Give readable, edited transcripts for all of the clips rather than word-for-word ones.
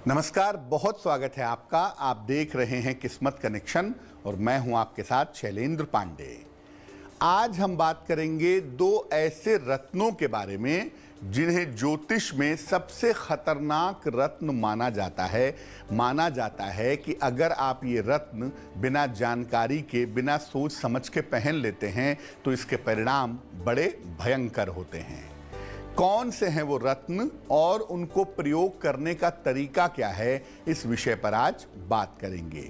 नमस्कार, बहुत स्वागत है आपका। आप देख रहे हैं किस्मत कनेक्शन और मैं हूं आपके साथ शैलेंद्र पांडे। आज हम बात करेंगे दो ऐसे रत्नों के बारे में जिन्हें ज्योतिष में सबसे खतरनाक रत्न माना जाता है। माना जाता है कि अगर आप ये रत्न बिना जानकारी के, बिना सोच समझ के पहन लेते हैं तो इसके परिणाम बड़े भयंकर होते हैं। कौन से हैं वो रत्न और उनको प्रयोग करने का तरीका क्या है, इस विषय पर आज बात करेंगे।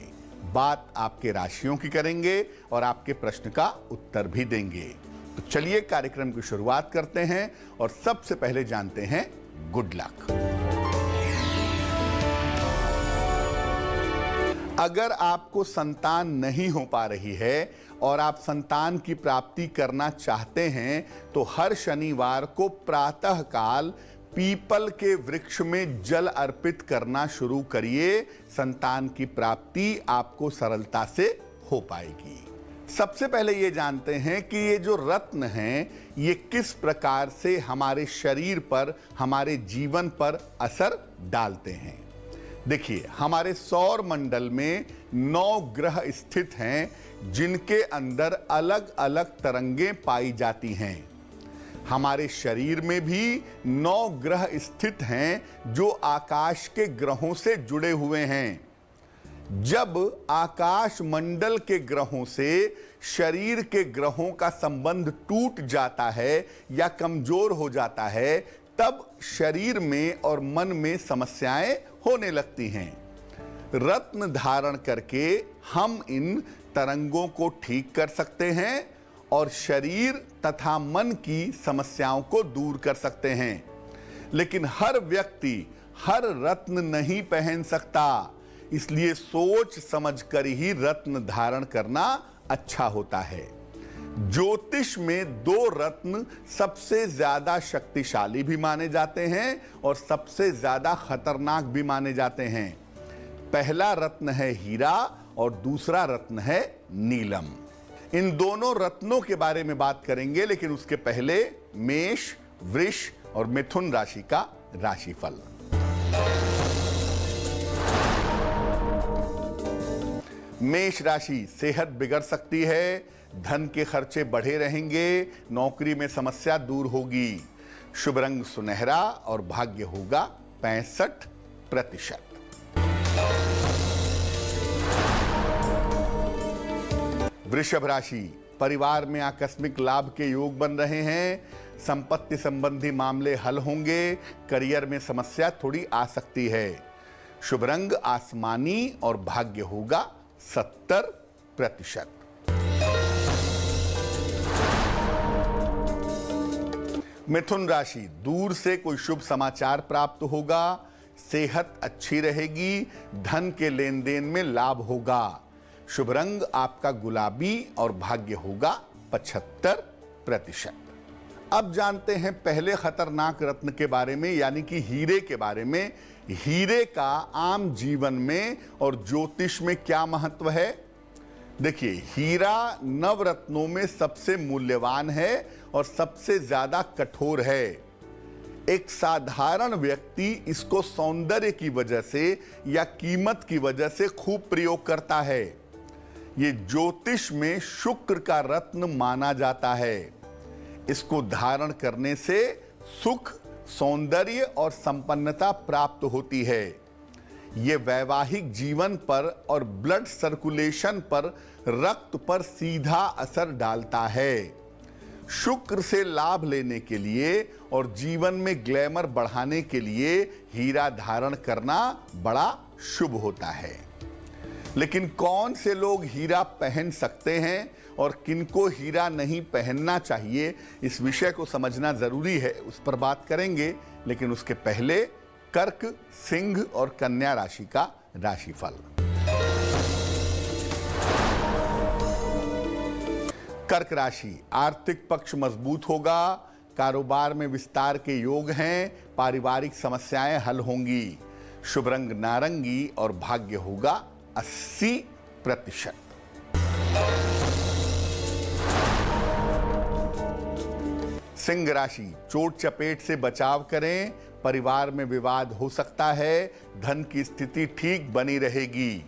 बात आपके राशियों की करेंगे और आपके प्रश्न का उत्तर भी देंगे। तो चलिए कार्यक्रम की शुरुआत करते हैं और सबसे पहले जानते हैं गुड लक। अगर आपको संतान नहीं हो पा रही है और आप संतान की प्राप्ति करना चाहते हैं तो हर शनिवार को प्रातःकाल पीपल के वृक्ष में जल अर्पित करना शुरू करिए। संतान की प्राप्ति आपको सरलता से हो पाएगी। सबसे पहले ये जानते हैं कि ये जो रत्न हैं ये किस प्रकार से हमारे शरीर पर, हमारे जीवन पर असर डालते हैं। देखिए, हमारे सौर मंडल में 9 ग्रह स्थित हैं जिनके अंदर अलग अलग तरंगें पाई जाती हैं। हमारे शरीर में भी 9 ग्रह स्थित हैं जो आकाश के ग्रहों से जुड़े हुए हैं। जब आकाश मंडल के ग्रहों से शरीर के ग्रहों का संबंध टूट जाता है या कमजोर हो जाता है तब शरीर में और मन में समस्याएं होने लगती हैं। रत्न धारण करके हम इन तरंगों को ठीक कर सकते हैं और शरीर तथा मन की समस्याओं को दूर कर सकते हैं। लेकिन हर व्यक्ति हर रत्न नहीं पहन सकता, इसलिए सोच समझकर ही रत्न धारण करना अच्छा होता है। ज्योतिष में 2 रत्न सबसे ज्यादा शक्तिशाली भी माने जाते हैं और सबसे ज्यादा खतरनाक भी माने जाते हैं। पहला रत्न है हीरा और दूसरा रत्न है नीलम। इन दोनों रत्नों के बारे में बात करेंगे, लेकिन उसके पहले मेष, वृष और मिथुन राशि का राशिफल। मेष राशि, सेहत बिगड़ सकती है, धन के खर्चे बढ़े रहेंगे, नौकरी में समस्या दूर होगी। शुभ रंग सुनहरा और भाग्य होगा 65%। वृषभ राशि, परिवार में आकस्मिक लाभ के योग बन रहे हैं, संपत्ति संबंधी मामले हल होंगे, करियर में समस्या थोड़ी आ सकती है। शुभ रंग आसमानी और भाग्य होगा 70%। मिथुन राशि, दूर से कोई शुभ समाचार प्राप्त होगा, सेहत अच्छी रहेगी, धन के लेन देन में लाभ होगा। शुभ रंग आपका गुलाबी और भाग्य होगा 75%। अब जानते हैं पहले खतरनाक रत्न के बारे में, यानी कि हीरे के बारे में। हीरे का आम जीवन में और ज्योतिष में क्या महत्व है? देखिए, हीरा नवरत्नों में सबसे मूल्यवान है और सबसे ज्यादा कठोर है। एक साधारण व्यक्ति इसको सौंदर्य की वजह से या कीमत की वजह से खूब प्रयोग करता है। ये ज्योतिष में शुक्र का रत्न माना जाता है। इसको धारण करने से सुख, सौंदर्य और संपन्नता प्राप्त होती है। ये वैवाहिक जीवन पर और ब्लड सर्कुलेशन पर, रक्त पर सीधा असर डालता है। शुक्र से लाभ लेने के लिए और जीवन में ग्लैमर बढ़ाने के लिए हीरा धारण करना बड़ा शुभ होता है। लेकिन कौन से लोग हीरा पहन सकते हैं और किनको हीरा नहीं पहनना चाहिए, इस विषय को समझना जरूरी है, उस पर बात करेंगे। लेकिन उसके पहले कर्क, सिंह और कन्या राशि का राशिफल। कर्क राशि, आर्थिक पक्ष मजबूत होगा, कारोबार में विस्तार के योग हैं, पारिवारिक समस्याएं हल होंगी। शुभ रंग नारंगी और भाग्य होगा 80%। सिंह राशि, चोट चपेट से बचाव करें, परिवार में विवाद हो सकता है, धन की स्थिति ठीक बनी रहेगी।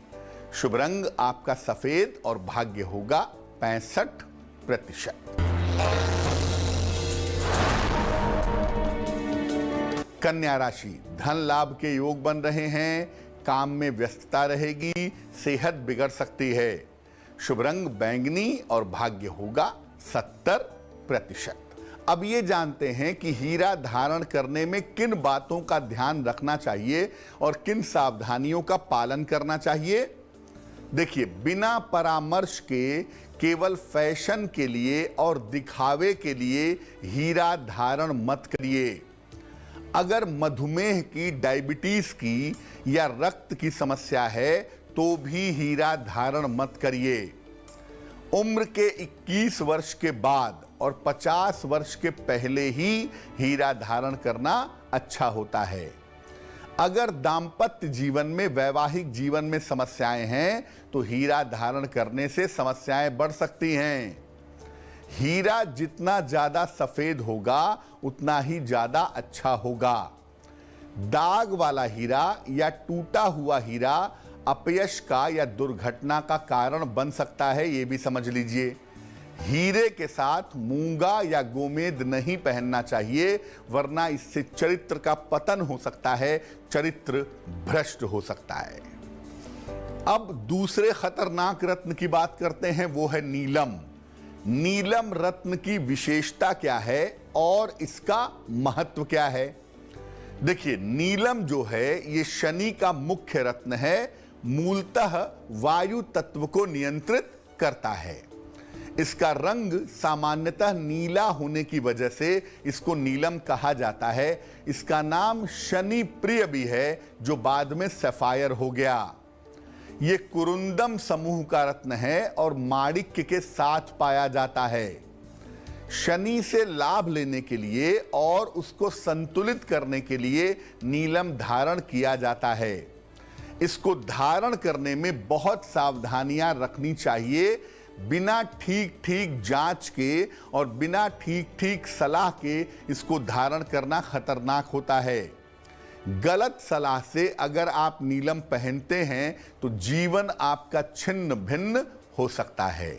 शुभ रंग आपका सफेद और भाग्य होगा 65%। कन्या राशि, धन लाभ के योग बन रहे हैं, काम में व्यस्तता रहेगी, सेहत बिगड़ सकती है। शुभ रंग बैंगनी और भाग्य होगा 70%। अब ये जानते हैं कि हीरा धारण करने में किन बातों का ध्यान रखना चाहिए और किन सावधानियों का पालन करना चाहिए। देखिए, बिना परामर्श के केवल फैशन के लिए और दिखावे के लिए हीरा धारण मत करिए। अगर मधुमेह की, डायबिटीज की या रक्त की समस्या है तो भी हीरा धारण मत करिए। उम्र के 21 वर्ष के बाद और 50 वर्ष के पहले ही हीरा धारण करना अच्छा होता है। अगर दाम्पत्य जीवन में, वैवाहिक जीवन में समस्याएं हैं तो हीरा धारण करने से समस्याएं बढ़ सकती हैं। हीरा जितना ज्यादा सफेद होगा उतना ही ज्यादा अच्छा होगा। दाग वाला हीरा या टूटा हुआ हीरा अपयश का या दुर्घटना का कारण बन सकता है, यह भी समझ लीजिए। हीरे के साथ मूंगा या गोमेद नहीं पहनना चाहिए, वरना इससे चरित्र का पतन हो सकता है, चरित्र भ्रष्ट हो सकता है। अब दूसरे खतरनाक रत्न की बात करते हैं, वो है नीलम। नीलम रत्न की विशेषता क्या है और इसका महत्व क्या है? देखिए, नीलम जो है ये शनि का मुख्य रत्न है, मूलतः वायु तत्व को नियंत्रित करता है। इसका रंग सामान्यतः नीला होने की वजह से इसको नीलम कहा जाता है। इसका नाम शनि प्रिय भी है, जो बाद में सफायर हो गया। ये कुरुंदम समूह का रत्न है और माणिक्य के साथ पाया जाता है। शनि से लाभ लेने के लिए और उसको संतुलित करने के लिए नीलम धारण किया जाता है। इसको धारण करने में बहुत सावधानियां रखनी चाहिए। बिना ठीक जांच के और बिना ठीक सलाह के इसको धारण करना खतरनाक होता है। गलत सलाह से अगर आप नीलम पहनते हैं तो जीवन आपका छिन्न भिन्न हो सकता है।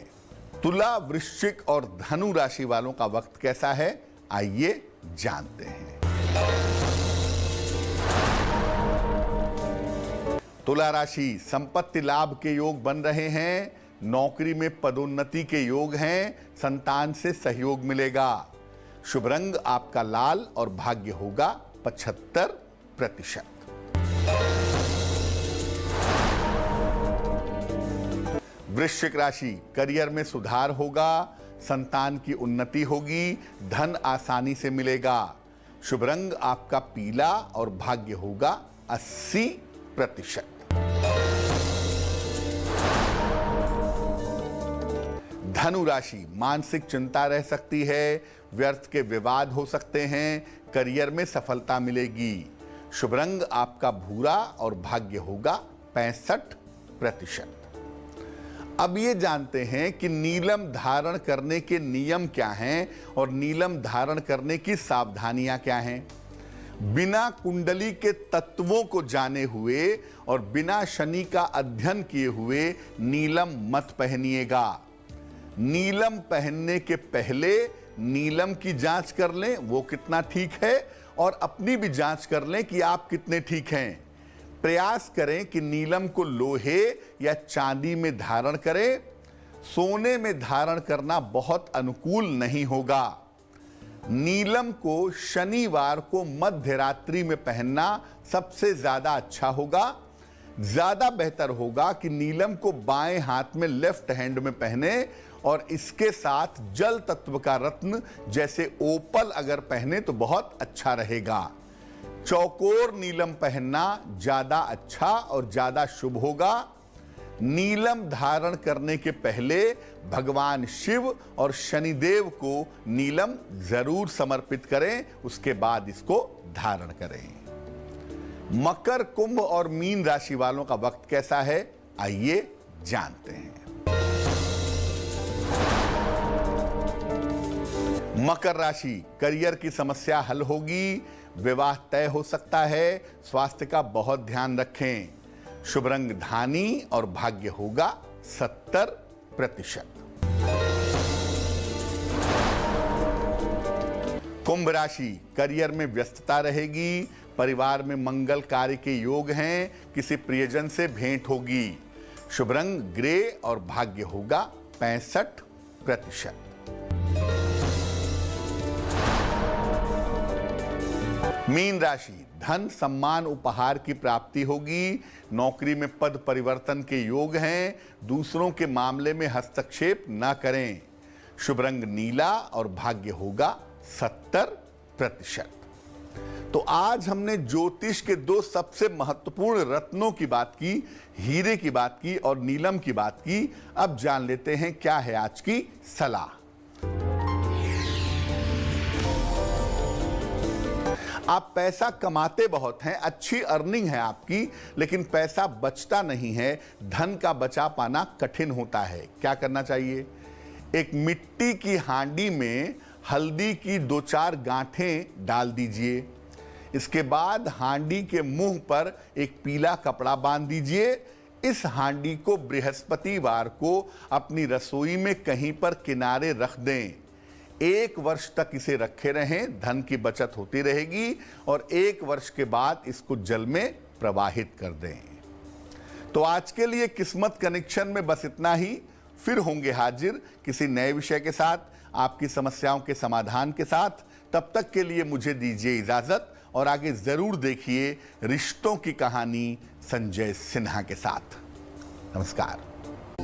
तुला, वृश्चिक और धनु राशि वालों का वक्त कैसा है, आइए जानते हैं। तुला राशि, संपत्ति लाभ के योग बन रहे हैं, नौकरी में पदोन्नति के योग हैं, संतान से सहयोग मिलेगा। शुभ रंग आपका लाल और भाग्य होगा 75%। वृश्चिक राशि, करियर में सुधार होगा, संतान की उन्नति होगी, धन आसानी से मिलेगा। शुभ रंग आपका पीला और भाग्य होगा 80%। धनु राशि, मानसिक चिंता रह सकती है, व्यर्थ के विवाद हो सकते हैं, करियर में सफलता मिलेगी। शुभ रंग आपका भूरा और भाग्य होगा 65%। अब ये जानते हैं कि नीलम धारण करने के नियम क्या हैं और नीलम धारण करने की सावधानियां क्या हैं। बिना कुंडली के तत्वों को जाने हुए और बिना शनि का अध्ययन किए हुए नीलम मत पहनिएगा। नीलम पहनने के पहले नीलम की जांच कर लें, वो कितना ठीक है, और अपनी भी जांच कर लें कि आप कितने ठीक हैं। प्रयास करें कि नीलम को लोहे या चांदी में धारण करें। सोने में धारण करना बहुत अनुकूल नहीं होगा। नीलम को शनिवार को मध्य रात्रि में पहनना सबसे ज्यादा अच्छा होगा। ज्यादा बेहतर होगा कि नीलम को बाएं हाथ में, लेफ्ट हैंड में पहने और इसके साथ जल तत्व का रत्न जैसे ओपल अगर पहने तो बहुत अच्छा रहेगा। चौकोर नीलम पहनना ज्यादा अच्छा और ज्यादा शुभ होगा। नीलम धारण करने के पहले भगवान शिव और शनिदेव को नीलम जरूर समर्पित करें, उसके बाद इसको धारण करें। मकर, कुंभ और मीन राशि वालों का वक्त कैसा है, आइए जानते हैं। मकर राशि, करियर की समस्या हल होगी, विवाह तय हो सकता है। स्वास्थ्य का बहुत ध्यान रखें। शुभ रंग धानी और भाग्य होगा 70%। कुंभ राशि, करियर में व्यस्तता रहेगी। परिवार में मंगल कार्य के योग हैं। किसी प्रियजन से भेंट होगी। शुभ रंग ग्रे और भाग्य होगा 65%। मीन राशि, धन सम्मान उपहार की प्राप्ति होगी। नौकरी में पद परिवर्तन के योग हैं। दूसरों के मामले में हस्तक्षेप न करें। शुभ रंग नीला और भाग्य होगा 70%। तो आज हमने ज्योतिष के दो सबसे महत्वपूर्ण रत्नों की बात की, हीरे की बात की और नीलम की बात की। अब जान लेते हैं क्या है आज की सलाह। आप पैसा कमाते बहुत हैं, अच्छी अर्निंग है आपकी, लेकिन पैसा बचता नहीं है। धन का बचा पाना कठिन होता है। क्या करना चाहिए? एक मिट्टी की हांडी में हल्दी की 2-4 गांठें डाल दीजिए। इसके बाद हांडी के मुंह पर एक पीला कपड़ा बांध दीजिए। इस हांडी को बृहस्पतिवार को अपनी रसोई में कहीं पर किनारे रख दें। 1 वर्ष तक इसे रखे रहें। धन की बचत होती रहेगी और 1 वर्ष के बाद इसको जल में प्रवाहित कर दें। तो आज के लिए किस्मत कनेक्शन में बस इतना ही। फिर होंगे हाजिर किसी नए विषय के साथ, आपकी समस्याओं के समाधान के साथ। तब तक के लिए मुझे दीजिए इजाजत और आगे जरूर देखिए रिश्तों की कहानी संजय सिन्हा के साथ। नमस्कार।